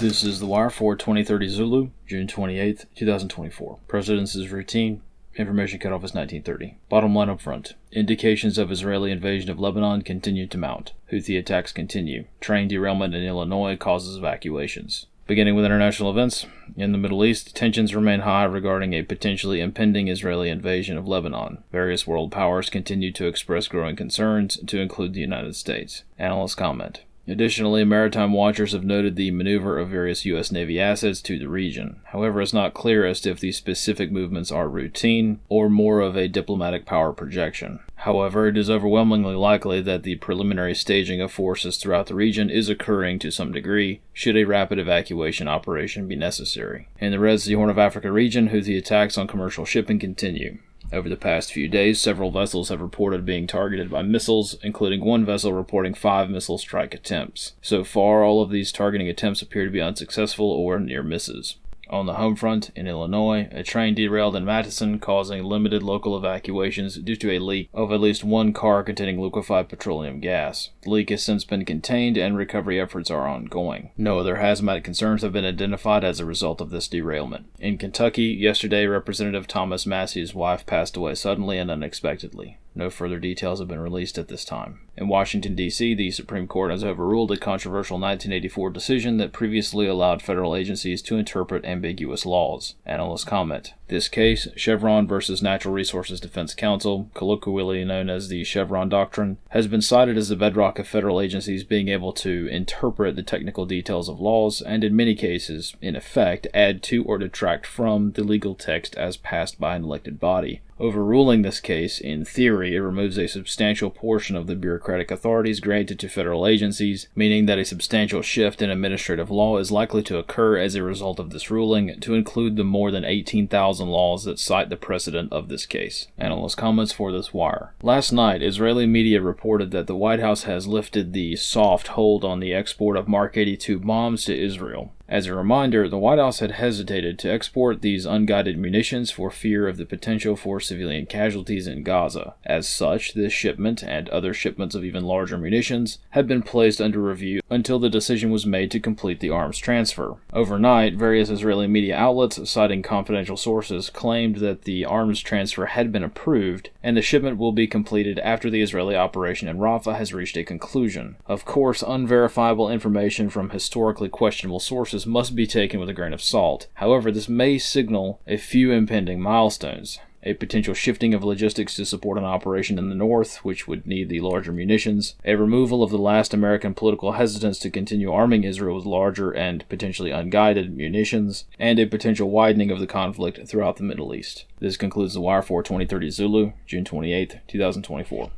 This is The Wire for 2030 Zulu, June 28, 2024. Precedence is routine. Information cutoff is 1930. Bottom line up front. Indications of Israeli invasion of Lebanon continue to mount. Houthi attacks continue. Train derailment in Illinois causes evacuations. Beginning with international events, in the Middle East, tensions remain high regarding a potentially impending Israeli invasion of Lebanon. Various world powers continue to express growing concerns, to include the United States. Analyst comment. Additionally, maritime watchers have noted the maneuver of various U.S. Navy assets to the region. However, it's not clear as to if these specific movements are routine or more of a diplomatic power projection. However, it is overwhelmingly likely that the preliminary staging of forces throughout the region is occurring to some degree, should a rapid evacuation operation be necessary. In the Red Sea Horn of Africa region, Houthi attacks on commercial shipping continue. Over the past few days, several vessels have reported being targeted by missiles, including one vessel reporting 5 missile strike attempts. So far, all of these targeting attempts appear to be unsuccessful or near misses. On the home front, in Illinois, a train derailed in Madison, causing limited local evacuations due to a leak of at least one car containing liquefied petroleum gas. The leak has since been contained and recovery efforts are ongoing. No other hazmat concerns have been identified as a result of this derailment. In Kentucky, yesterday, Representative Thomas Massey's wife passed away suddenly and unexpectedly. No further details have been released at this time. In Washington, D.C., the Supreme Court has overruled a controversial 1984 decision that previously allowed federal agencies to interpret ambiguous laws. Analyst comment. This case, Chevron versus Natural Resources Defense Council, colloquially known as the Chevron Doctrine, has been cited as the bedrock of federal agencies being able to interpret the technical details of laws and, in many cases, in effect, add to or detract from the legal text as passed by an elected body. Overruling this case, in theory, it removes a substantial portion of the bureaucratic authorities granted to federal agencies, meaning that a substantial shift in administrative law is likely to occur as a result of this ruling, to include the more than 18,000 laws that cite the precedent of this case. Analyst comments for this wire. Last night, Israeli media reported that the White House has lifted the soft hold on the export of Mark 82 bombs to Israel. As a reminder, the White House had hesitated to export these unguided munitions for fear of the potential for civilian casualties in Gaza. As such, this shipment, and other shipments of even larger munitions, had been placed under review until the decision was made to complete the arms transfer. Overnight, various Israeli media outlets, citing confidential sources, claimed that the arms transfer had been approved, and the shipment will be completed after the Israeli operation in Rafah has reached a conclusion. Of course, unverifiable information from historically questionable sources must be taken with a grain of salt. However, this may signal a few impending milestones. A potential shifting of logistics to support an operation in the north, which would need the larger munitions, a removal of the last American political hesitance to continue arming Israel with larger and potentially unguided munitions, and a potential widening of the conflict throughout the Middle East. This concludes The Wire for 2030 Zulu, June 28, 2024.